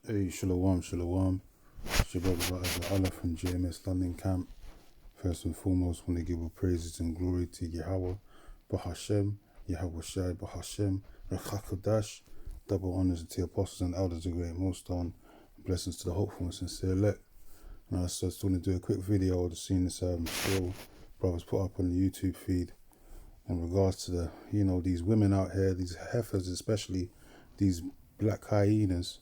Hey, shalom, shalom. It's your brother Allah from JMS London Camp. First and foremost, want to give all praises and glory to Yahweh, Bahashem, Yahweh Shai, Bahashem, Rechakadash. Double honors to the apostles and elders of Great Millstone. Blessings to the hopeful and sincere elect. And I just want to do a quick video of the scene this still brothers put up on the YouTube feed in regards to the, these women out here, these heifers especially, these black hyenas.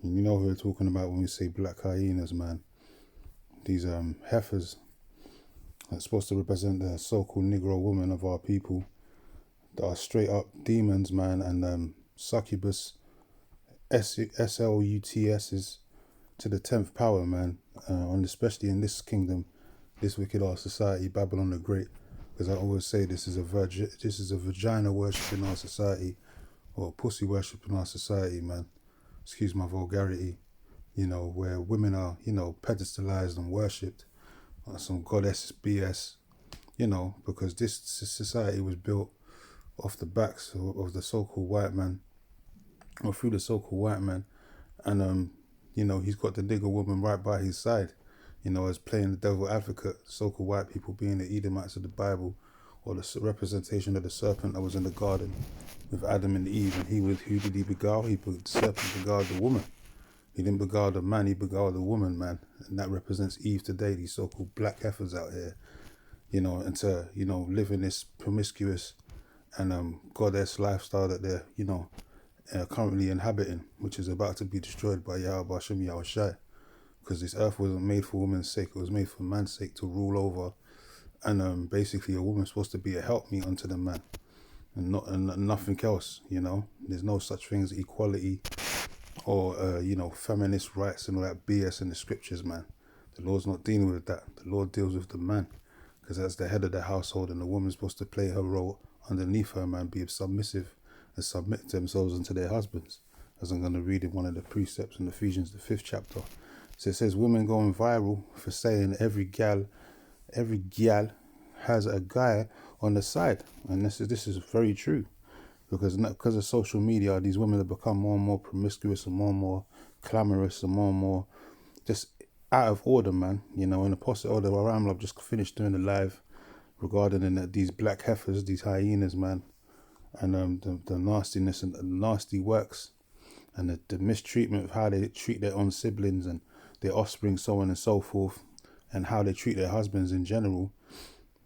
You know who we're talking about when we say black hyenas, man. These heifers that's supposed to represent the so-called Negro woman of our people that are straight up demons, man, and succubus SLUTS's to the 10th power, man, especially in this kingdom, this wicked ass society, Babylon the Great. Because I always say this is a vagina worship in our society, or pussy worship in our society, man. Excuse my vulgarity, where women are, pedestalized and worshipped on some goddess BS, because this society was built off the backs of the so-called white man, or through the so-called white man, and, he's got the nigger woman right by his side, as playing the devil advocate, so-called white people being the Edomites of the Bible, or the representation of the serpent that was in the garden with Adam and Eve. And who did he beguile? The serpent beguiled the woman. He didn't beguile the man, he beguiled the woman, man. And that represents Eve today, these so-called black heifers out here, and to, live in this promiscuous and goddess lifestyle that they're, currently inhabiting, which is about to be destroyed by Yahweh Hashem Yahweh Shai. Because this earth wasn't made for woman's sake, it was made for man's sake to rule over. And basically a woman's supposed to be a helpmeet unto the man. And nothing else, There's no such thing as equality or, feminist rights and all that BS in the scriptures, man. The Lord's not dealing with that. The Lord deals with the man, because that's the head of the household, and the woman's supposed to play her role underneath her, man, be submissive and submit themselves unto their husbands. As I'm going to read in one of the precepts in Ephesians, the 5th chapter. So it says, women going viral for saying every gal has a guy on the side. And this is very true. Because of social media, these women have become more and more promiscuous and more clamorous and more just out of order, man. And Apostle Elder Aram I've just finished doing a live regarding these black heifers, these hyenas, man, and the nastiness and the nasty works and the mistreatment of how they treat their own siblings and their offspring, so on and so forth, and how they treat their husbands in general.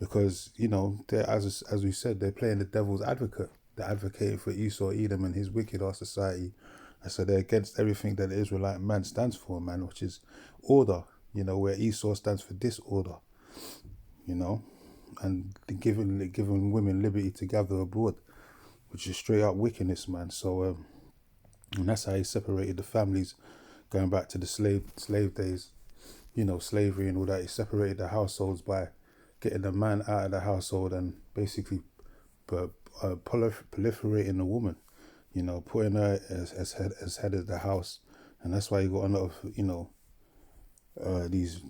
Because, they're, as we said, they're playing the devil's advocate. They're advocating for Esau, Edom, and his wicked ass society. And so they're against everything that the Israelite man stands for, man, which is order, where Esau stands for disorder, and giving women liberty to gather abroad, which is straight up wickedness, man. So, and that's how he separated the families, going back to the slave days, slavery and all that. He separated the households by getting the man out of the household and basically proliferating the woman, putting her as head of the house. And that's why you got a lot of, these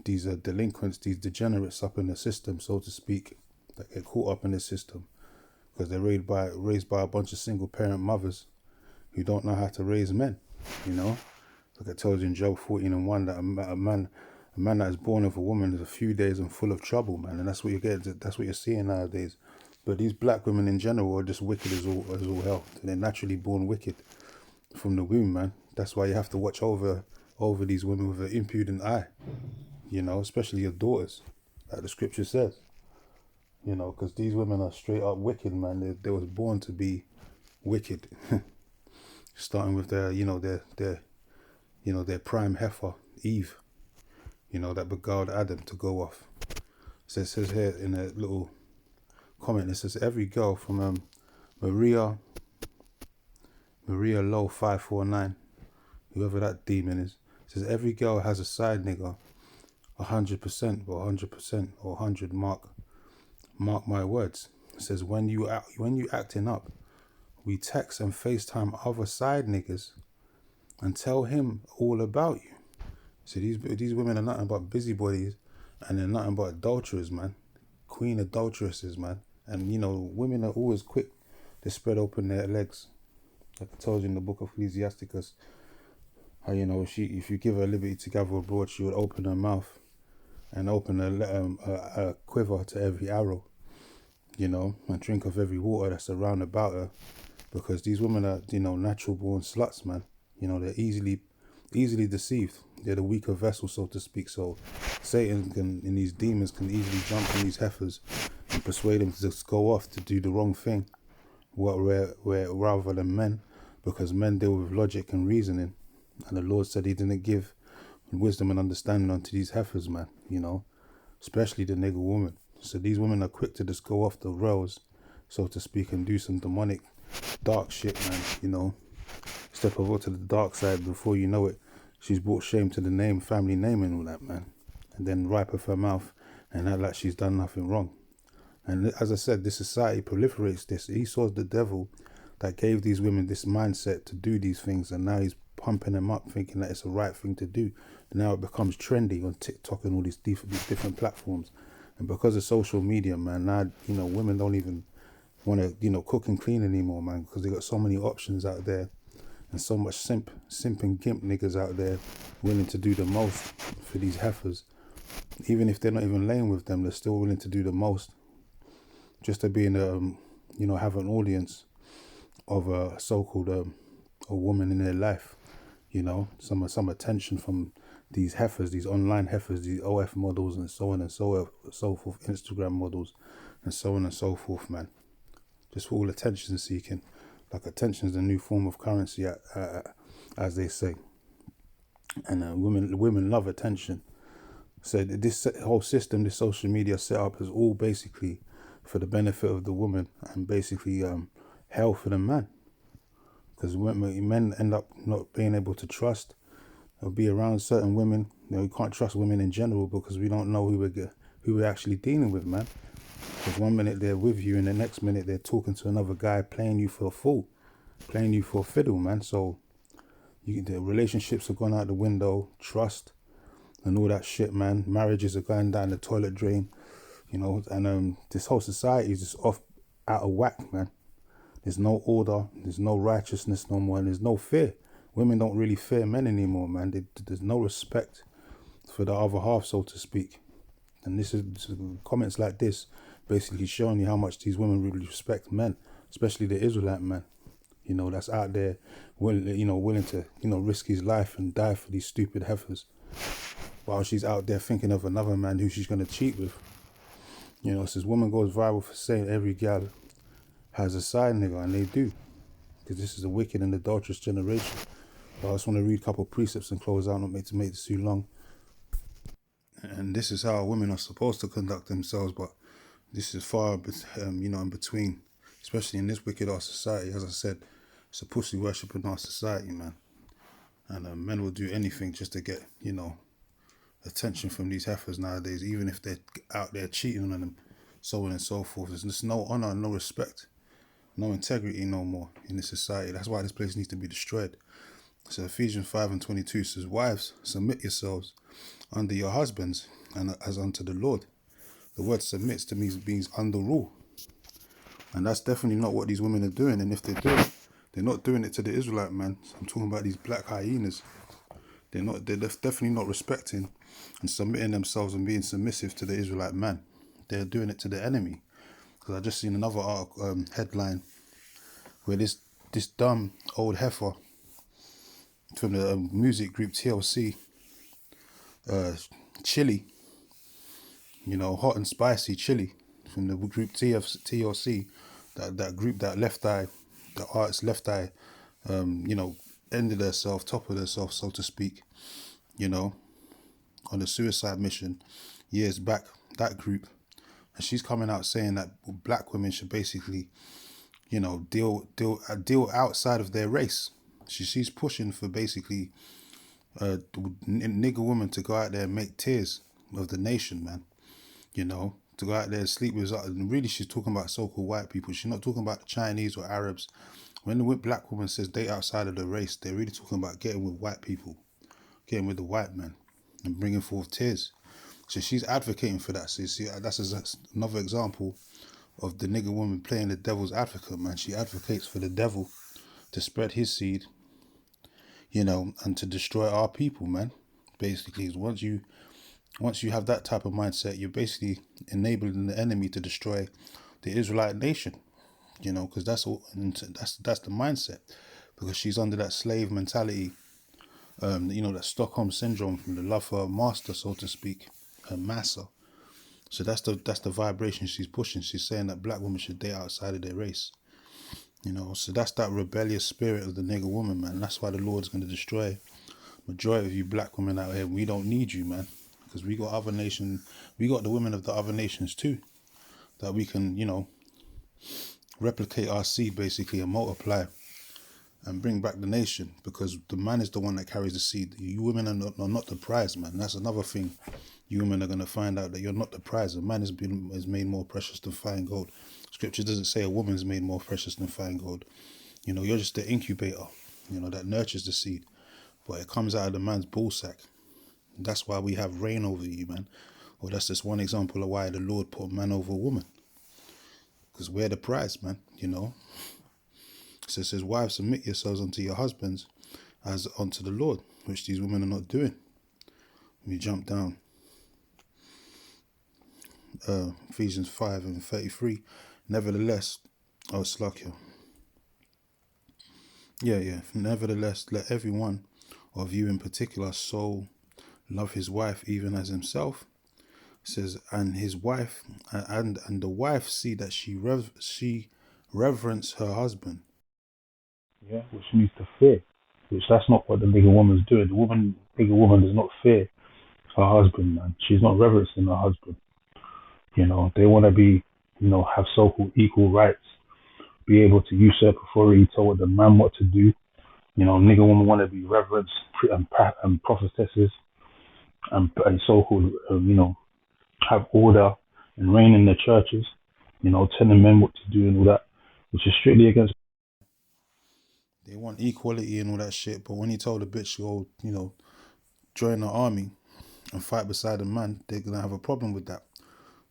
delinquents, these degenerates up in the system, so to speak, that get caught up in the system because they're raised by a bunch of single parent mothers who don't know how to raise men, Like I told you in Job 14:1 that a man that is born of a woman is a few days and full of trouble, man. And that's what you get. That's what you're seeing nowadays. But these black women in general are just wicked as all hell. They're naturally born wicked from the womb, man. That's why you have to watch over these women with an impudent eye, especially your daughters, like the scripture says. Because these women are straight up wicked, man. They was born to be wicked. Starting with their prime heifer, Eve, that beguiled Adam to go off. So it says here in a little comment, it says every girl from Maria Low 549, whoever that demon is, says every girl has a side nigger, 100%, or 100%, or 100 mark my words. It says when you acting up, we text and FaceTime other side niggas and tell him all about you. So these women are nothing but busybodies, and they're nothing but adulterers, man. Queen adulteresses, man. And women are always quick to spread open their legs. Like I told you in the book of Ecclesiasticus, how, you know, if you give her liberty to gather abroad, she would open her mouth and open a quiver to every arrow, you know, and drink of every water that's around about her, because these women are, you know, natural born sluts, man. You know, they're easily deceived. They're the weaker vessel, so to speak. So Satan and these demons can easily jump on these heifers and persuade them to just go off to do the wrong thing, where rather than men, because men deal with logic and reasoning, and the Lord said He didn't give wisdom and understanding unto these heifers, man. You know, especially the nigger woman. So these women are quick to just go off the rails, so to speak, and do some demonic, dark shit, man. You know, step over to the dark side. Before you know it, she's brought shame to the name, family name, and all that, man. And then ripe off her mouth and act like she's done nothing wrong. And as I said, this society proliferates this. Esau's the devil that gave these women this mindset to do these things, and now he's pumping them up, thinking that it's the right thing to do. And now it becomes trendy on TikTok and all these different platforms. And because of social media, man, now, you know, women don't even want to, you know, cook and clean anymore, man, because they got so many options out there, and so much simp and gimp niggas out there willing to do the most for these heifers. Even if they're not even laying with them, they're still willing to do the most just to be in you know, have an audience of a so-called a woman in their life, you know, some attention from these heifers, these online heifers, these OF models, and so on and so forth, Instagram models, and so on and so forth, man. Just for all attention seeking. Like, attention is the new form of currency, as they say. And women love attention. So this whole system, this social media setup, is all basically for the benefit of the woman, and basically hell for the man. Because men end up not being able to trust or be around certain women. You know, you can't trust women in general, because we don't know who we're actually dealing with, man. Because one minute they're with you, and the next minute they're talking to another guy, playing you for a fool, playing you for a fiddle, man. So the relationships have gone out the window, trust and all that shit, man. Marriages are going down the toilet drain, you know. And this whole society is just out of whack, man. There's no order, there's no righteousness no more, and there's no fear. Women don't really fear men anymore, man. There's no respect for the other half, so to speak. And this is comments like this basically showing you how much these women really respect men, especially the Israelite man, you know, that's out there willing to, you know, risk his life and die for these stupid heifers, while she's out there thinking of another man who she's going to cheat with. You know, so this woman goes viral for saying every gal has a side nigga, and they do, because this is a wicked and adulterous generation. But I just want to read a couple of precepts and close out, not to make this too long. And this is how women are supposed to conduct themselves, but this is far, you know, in between, especially in this wicked ass society. As I said, it's a pussy worshipping our society, man. And men will do anything just to get, you know, attention from these heifers nowadays, even if they're out there cheating on them, so on and so forth. There's just no honor, no respect, no integrity no more in this society. That's why this place needs to be destroyed. So Ephesians 5:22 says, wives, submit yourselves under your husbands, and as unto the Lord. The word submits to me means under rule. And that's definitely not what these women are doing. And if they do it, they're not doing it to the Israelite man. I'm talking about these black hyenas. They're definitely not respecting and submitting themselves and being submissive to the Israelite man. They're doing it to the enemy. Because I just seen another article, headline, where this dumb old heifer from the music group TLC, Chili, you know, hot and spicy chili from the group TLC, that group that Left Eye, the artist Left Eye, you know, ended herself, toppled herself, so to speak, you know, on a suicide mission years back, that group. And she's coming out saying that black women should basically, you know, deal outside of their race. She's pushing for basically nigger women to go out there and make tears of the nation, man. You know, to go out there and sleep with, and really she's talking about so-called white people. She's not talking about the Chinese or Arabs. When the black woman says date outside of the race, they're really talking about getting with white people, getting with the white man, and bringing forth tears. So she's advocating for that. So you see, that's another example of the nigger woman playing the devil's advocate, man. She advocates for the devil to spread his seed, and to destroy our people, man. Basically, is once you have that type of mindset, you're basically enabling the enemy to destroy the Israelite nation. Because that's all, and that's the mindset, because she's under that slave mentality, that Stockholm syndrome from the love for her master, so to speak, her massa. So that's the vibration she's pushing. She's saying that black women should date outside of their race. So that's that rebellious spirit of the nigger woman, man. That's why the Lord's going to destroy majority of you black women out here. We don't need you, man, because we got other nations. We got the women of the other nations too, that we can, replicate our seed basically and multiply and bring back the nation, because the man is the one that carries the seed. You women are not the prize, man. That's another thing. You women are going to find out that you're not the prize. A man is made more precious than fine gold. Scripture doesn't say a woman is made more precious than fine gold. You're just the incubator, that nurtures the seed. But it comes out of the man's ball sack. That's why we have reign over you, man. Or that's just one example of why the Lord put man over a woman. Because we're the prize, man, So it says, wives, submit yourselves unto your husbands as unto the Lord, which these women are not doing. Let me jump down. Ephesians 5:33. Nevertheless, Slakia. Yeah. Nevertheless, let every one of you in particular so love his wife even as himself. It says, and his wife and the wife see that she reverence her husband. Yeah, which means to fear. Which that's not what the bigger woman's doing. Bigger woman does not fear her husband, man. She's not reverencing her husband. They want to be, have so-called equal rights, be able to usurp authority, tell the man what to do. Nigger woman want to be reverenced and prophetesses and so-called, have order and reign in the churches, telling men what to do and all that, which is strictly against. They want equality and all that shit, but when you tell the bitch to go, join the army and fight beside a man, they're gonna have a problem with that.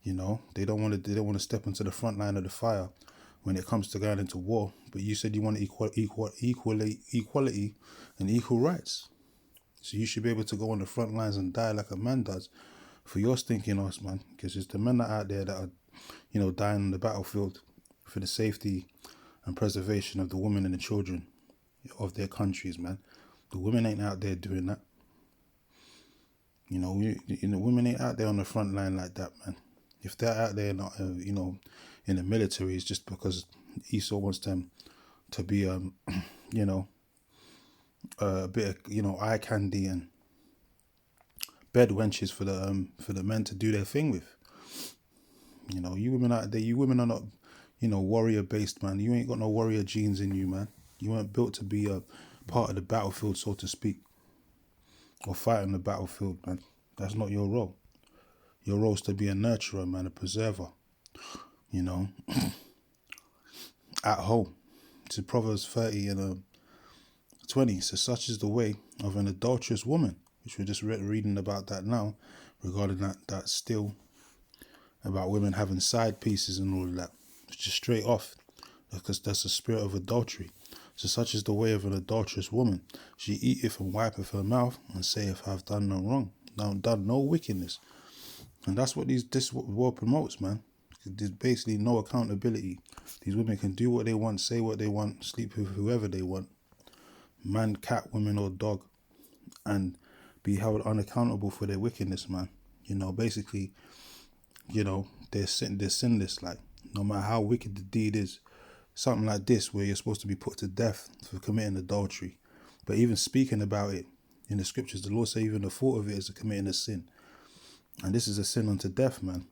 They don't want to step into the front line of the fire when it comes to going into war. But you said you want equality and equal rights. So you should be able to go on the front lines and die like a man does for your stinking ass, man. Because it's the men that are out there that are, dying on the battlefield for the safety and preservation of the women and the children of their countries, man. The women ain't out there doing that. Women ain't out there on the front line like that, man. If they're out there, in the military, it's just because Esau wants them to be, a bit of, eye candy and bed wenches for the men to do their thing with. You women out there, you women are not, warrior based, man. You ain't got no warrior genes in you, man. You weren't built to be a part of the battlefield, so to speak, or fight on the battlefield, man. That's not your role. Your role is to be a nurturer, man, a preserver, at home. To Proverbs 30 and 20. So such is the way of an adulterous woman, which we're just reading about that now, regarding that still about women having side pieces and all of that, which is straight off, because that's the spirit of adultery. So such is the way of an adulterous woman. She eateth and wipeth her mouth and saith, I have done no wrong, done no wickedness. And that's what this world promotes, man. There's basically no accountability. These women can do what they want, say what they want, sleep with whoever they want, man, cat, woman, or dog, and be held unaccountable for their wickedness, man. Basically, they're sinless. Like, no matter how wicked the deed is, something like this where you're supposed to be put to death for committing adultery. But even speaking about it in the scriptures, the Lord says even the thought of it is committing a sin. And this is a sin unto death, man,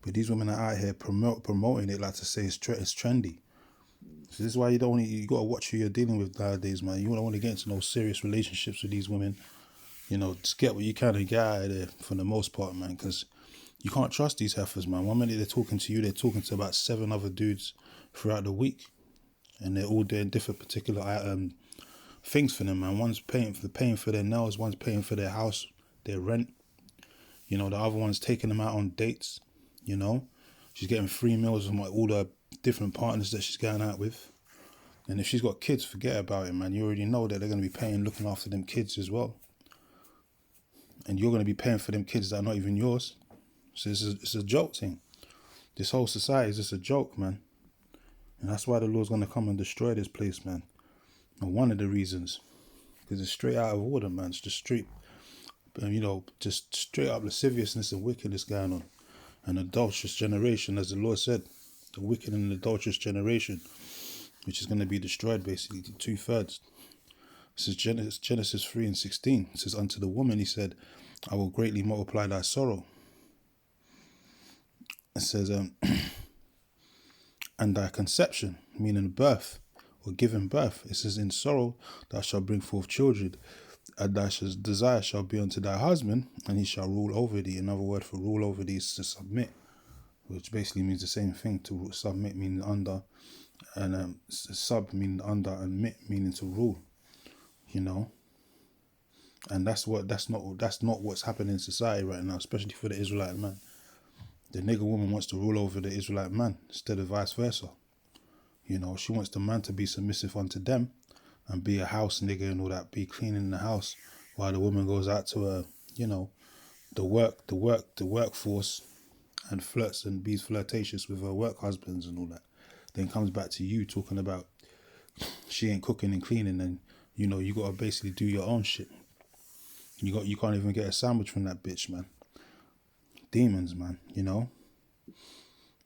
But these women are out here promoting it like to say it's trendy. So this is why you got to watch who you're dealing with nowadays, man. You don't want to get into no serious relationships with these women. Just get what you can and get out of there for the most part, man, because you can't trust these heifers, man. One minute they're talking to you, they're talking to about 7 other dudes throughout the week. And they're all doing different particular things for them, man. One's paying for their nails, one's paying for their house, their rent. The other one's taking them out on dates, She's getting free meals from all the different partners that she's going out with. And if she's got kids, forget about it, man. You already know that they're going to be paying, looking after them kids as well. And you're going to be paying for them kids that are not even yours. So it's a joke thing. This whole society is just a joke, man. And that's why the Lord's going to come and destroy this place, man. And one of the reasons, because it's straight out of order, man. It's just straight, just straight up lasciviousness and wickedness going on. An adulterous generation, as the Lord said, the wicked and adulterous generation, which is going to be destroyed basically to 2/3. This is Genesis 3:16. It says, unto the woman he said, I will greatly multiply thy sorrow. It says, and thy conception, meaning birth, or giving birth. It says, in sorrow thou shalt bring forth children, and thy desire shall be unto thy husband, and he shall rule over thee. Another word for rule over thee is to submit, which basically means the same thing. To submit meaning under, and sub meaning under, and mit meaning to rule. And that's not what's happening in society right now, especially for the Israelite man. The nigger woman wants to rule over the Israelite man instead of vice versa. She wants the man to be submissive unto them and be a house nigger and all that, be cleaning the house while the woman goes out to the workforce and flirts and be flirtatious with her work husbands and all that. Then comes back to you talking about she ain't cooking and cleaning, and you gotta basically do your own shit. You can't even get a sandwich from that bitch, man. Demons, man.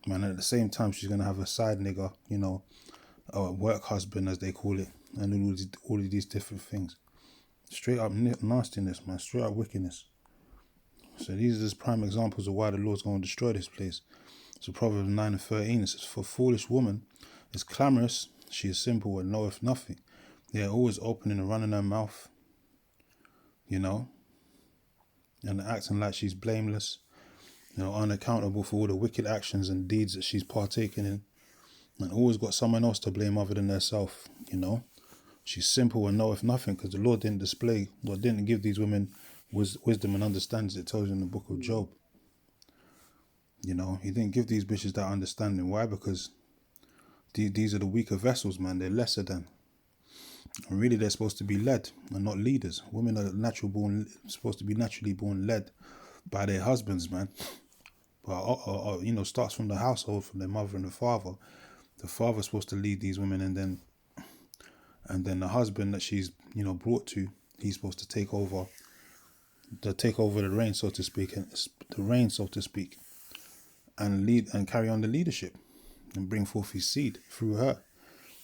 Man, at the same time she's gonna have a side nigger, a work husband as they call it, and all of these different things. Straight up nastiness, man. Straight up wickedness. So these are just prime examples of why the Lord's going to destroy this place. So Proverbs 9:13, it says, for foolish woman is clamorous, she is simple and knoweth nothing. They are always opening and running her mouth, and acting like she's blameless, unaccountable for all the wicked actions and deeds that she's partaking in, and always got someone else to blame other than herself, She's simple and knoweth nothing, because the Lord didn't give these women wisdom and understanding. It tells you in the book of Job. He didn't give these bitches that understanding. Why? Because these are the weaker vessels, man. They're lesser than. And really, they're supposed to be led and not leaders. Women are supposed to be naturally born led by their husbands, man. But starts from the household, from their mother and the father. The father's supposed to lead these women, and then the husband that she's brought to, he's supposed to take over the reign, so to speak, and lead and carry on the leadership and bring forth his seed through her,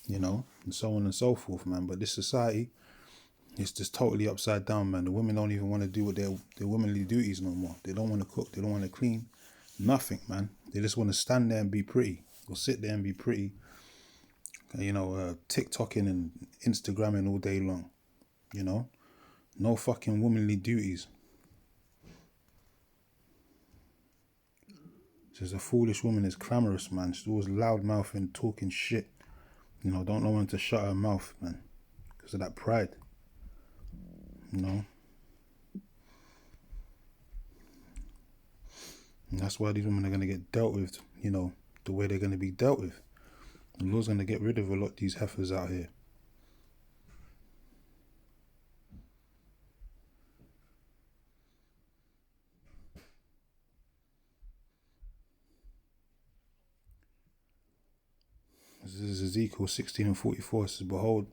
and so on and so forth, man. But this society is just totally upside down, man. The women don't even want to do what their womanly duties no more. They don't want to cook, they don't want to clean, nothing, man. They just want to stand there and be pretty, or sit there and be pretty, TikToking and Instagramming all day long, no fucking womanly duties. Says a foolish woman is clamorous, man. She's always loud mouthing, talking shit. Don't know when to shut her mouth, man, because of that pride. And that's why these women are going to get dealt with, the way they're going to be dealt with. The Lord's going to get rid of a lot of these heifers out here. This is Ezekiel 16:44. It says, behold,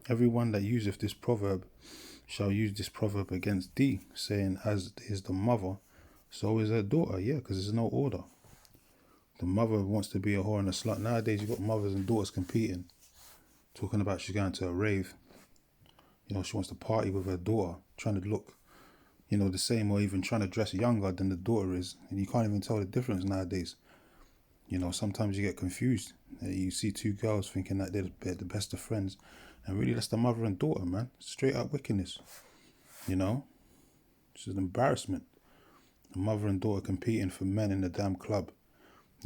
everyone that useth this proverb shall use this proverb against thee, saying, as is the mother, so is her daughter. Yeah, because there's no order. The mother wants to be a whore and a slut. Nowadays, you've got mothers and daughters competing, talking about she's going to a rave. She wants to party with her daughter, trying to look, the same, or even trying to dress younger than the daughter is. And you can't even tell the difference nowadays. Sometimes you get confused. You see two girls thinking that they're the best of friends, and really that's the mother and daughter, man. Straight up wickedness. It's an embarrassment. The mother and daughter competing for men in the damn club,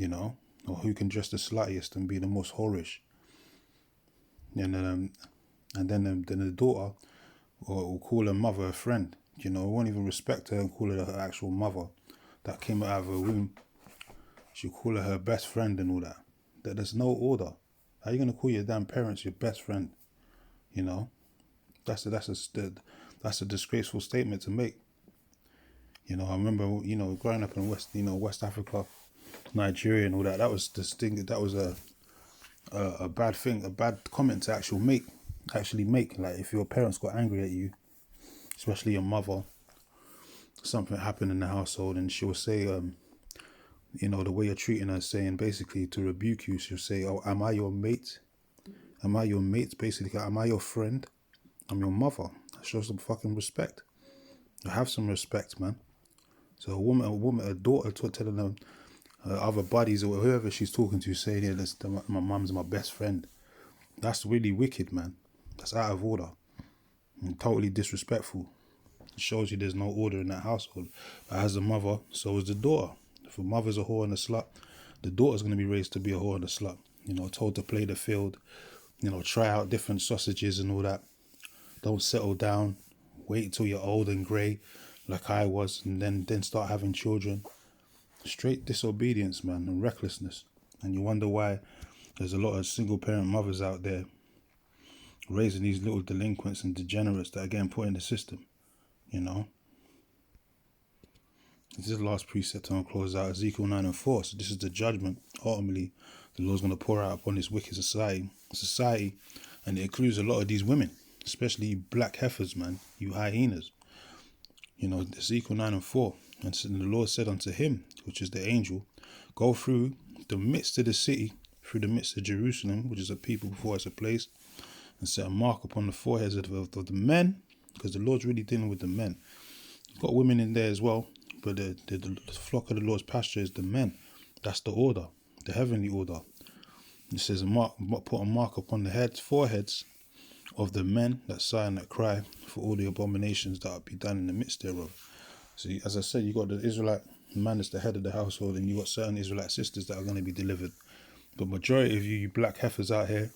or who can dress the sluttiest and be the most whorish. And then the daughter will call her mother a friend. Won't even respect her and call her her actual mother that came out of her womb. She'll call her best friend and all that. There's no order. How you gonna call your damn parents your best friend? You know, that's a disgraceful statement to make. You know, I remember, you know, growing up in West Africa, Nigeria, and all that. That was this thing. That was a bad thing, a bad comment to actually make. Like if your parents got angry at you, especially your mother, something happened in the household, and she'll say, you know, the way you're treating her, saying basically to rebuke you, she'll say, "Oh, am I your mate? Am I your mate? Basically, am I your friend? I'm your mother." Show some fucking respect. Have some respect, man. So a daughter telling them other buddies or whoever she's talking to, saying, "Yeah, my mum's my best friend." That's really wicked, man. That's out of order and totally disrespectful. It shows you there's no order in that household. But as a mother, so is the daughter. If a mother's a whore and a slut, the daughter's going to be raised to be a whore and a slut. You know, told to play the field, you know, try out different sausages and all that. Don't settle down. Wait until you're old and grey, like I was, and then start having children. Straight disobedience, man, and recklessness. And you wonder why there's a lot of single parent mothers out there raising these little delinquents and degenerates that are getting put in the system, you know. This is the last precept I'm going to close out, Ezekiel 9 and 4. So this is the judgment. Ultimately, the Lord's going to pour out upon this wicked society, and it includes a lot of these women, especially you black heifers, man, you hyenas. You know, Ezekiel 9 and 4. And the Lord said unto him, which is the angel, go through the midst of the city, through the midst of Jerusalem, which is a people before it's a place, and set a mark upon the foreheads of the men, because the Lord's really dealing with the men. You've got women in there as well, but the flock of the Lord's pasture is the men. That's the order, the heavenly order. It says, put a mark upon the foreheads of the men that sigh and that cry for all the abominations that will be done in the midst thereof. See, as I said, you got the Israelite man that's the head of the household, and you got certain Israelite sisters that are going to be delivered. But majority of you black heifers out here,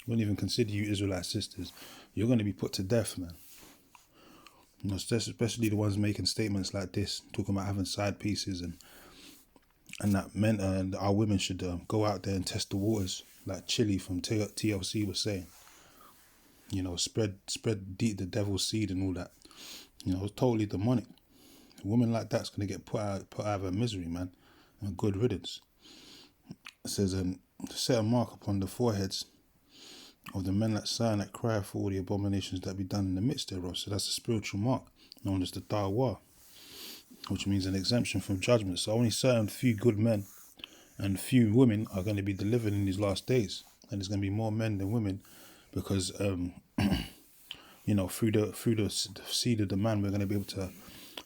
wouldn't even consider you Israelite sisters. You're going to be put to death, man. You know, especially the ones making statements like this, talking about having side pieces and that men and our women should go out there and test the waters, like Chile from TLC was saying. You know, spread the devil's seed and all that. You know, it's totally demonic. A woman like that's gonna get put out of her misery, man, and good riddance. It says, set a mark upon the foreheads of the men that sigh and that cry for all the abominations that be done in the midst thereof. So that's a spiritual mark known as the Dawa, which means an exemption from judgment. So only certain few good men and few women are going to be delivered in these last days, and there's going to be more men than women, because you know, through the seed of the man, we're going to be able to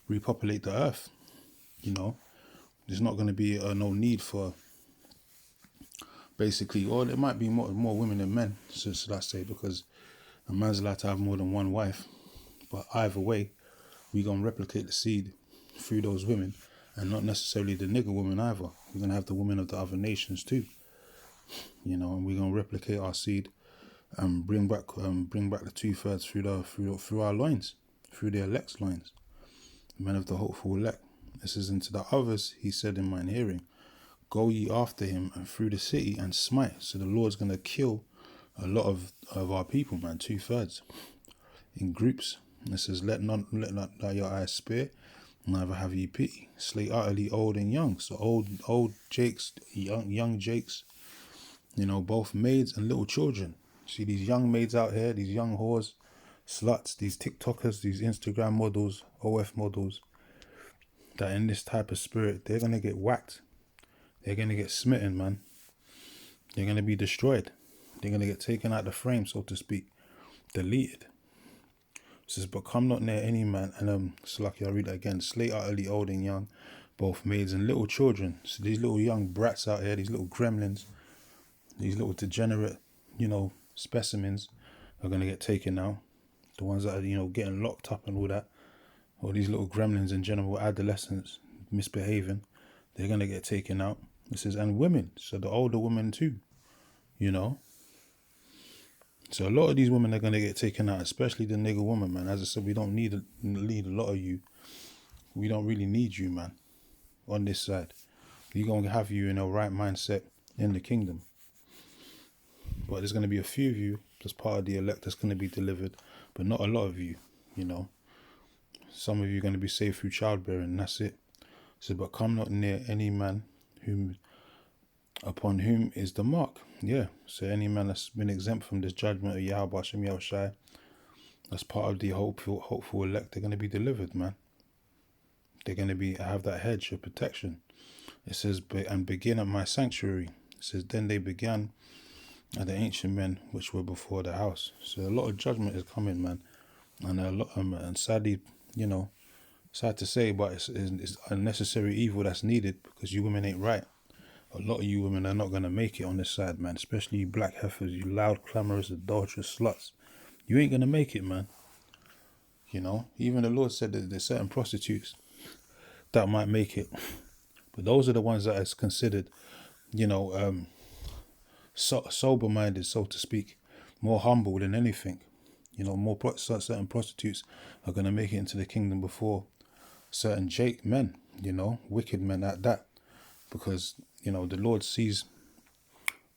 repopulate the earth. You know, there's not going to be no need for basically, or there might be more women than men, so I say, because a man's allowed to have more than one wife. But either way, we're going to replicate the seed through those women, and not necessarily the nigger women either. We're going to have the women of the other nations too. You know, and we're going to replicate our seed and bring back the 2/3 through our loins, through the elect's loins, the men of the hopeful elect. This is into the others, he said in mine hearing, go ye after him and through the city and smite. So the Lord's going to kill a lot of our people, man, 2/3 in groups. And it says, let not your eyes spare, neither have ye pity. Slay utterly old and young. So old Jakes, young Jakes, you know, both maids and little children. See these young maids out here, these young whores, sluts, these TikTokers, these Instagram models, OF models, that in this type of spirit, they're going to get whacked. They're going to get smitten, man. They're going to be destroyed. They're going to get taken out the frame, so to speak. Deleted. It says, but come not near any man. And Slaki, I'll read that again. Slay utterly old and young, both maids and little children. So these little young brats out here, these little gremlins, these little degenerate, you know, specimens are going to get taken out. The ones that are, you know, getting locked up and all that. Or these little gremlins in general, adolescents, misbehaving. They're going to get taken out. It says, and women. So the older women too, you know. So a lot of these women are going to get taken out, especially the nigger woman, man. As I said, we don't need a lot of you. We don't really need you, man, on this side. We're going to have you in a right mindset in the kingdom. But there's going to be a few of you that's part of the elect that's going to be delivered, but not a lot of you, you know. Some of you are going to be saved through childbearing, and that's it. So, but come not near any man upon whom is the mark. Yeah. So any man that's been exempt from this judgment of Yahweh Hashem Yahushai, that's part of the hopeful elect, they're going to be delivered, man. They're going to have that hedge of protection. It says, and begin at my sanctuary. It says, then they began at the ancient men which were before the house. So a lot of judgment is coming, man. And a lot, and sadly, you know, sad to say, but it's unnecessary evil that's needed, because you women ain't right. A lot of you women are not going to make it on this side, man. Especially you black heifers, you loud, clamorous, adulterous sluts. You ain't going to make it, man. You know, even the Lord said that there's certain prostitutes that might make it. But those are the ones that is considered, you know, sober-minded, so to speak, more humble than anything. You know, certain prostitutes are going to make it into the kingdom before certain men, you know, wicked men at that. Because, you know, the Lord sees,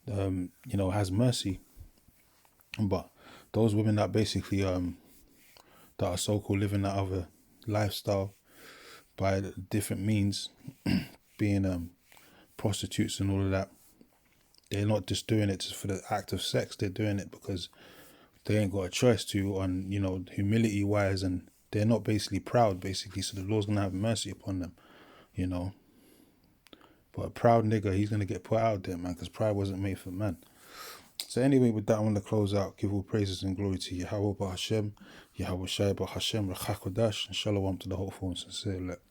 you know, has mercy. But those women that basically, that are so-called living that other lifestyle by different means, being prostitutes and all of that, they're not just doing it for the act of sex. They're doing it because they ain't got a choice to, on, you know, humility wise, and they're not basically proud, basically. So the Lord's gonna have mercy upon them, you know. But a proud nigga, he's gonna get put out there, man, because pride wasn't made for man. So anyway, with that, I want to close out. Give all praises and glory to Yahweh Hashem, Yahweh Shai Hashem, Rachakodash, and Shalom to the hopeful and sincere elect.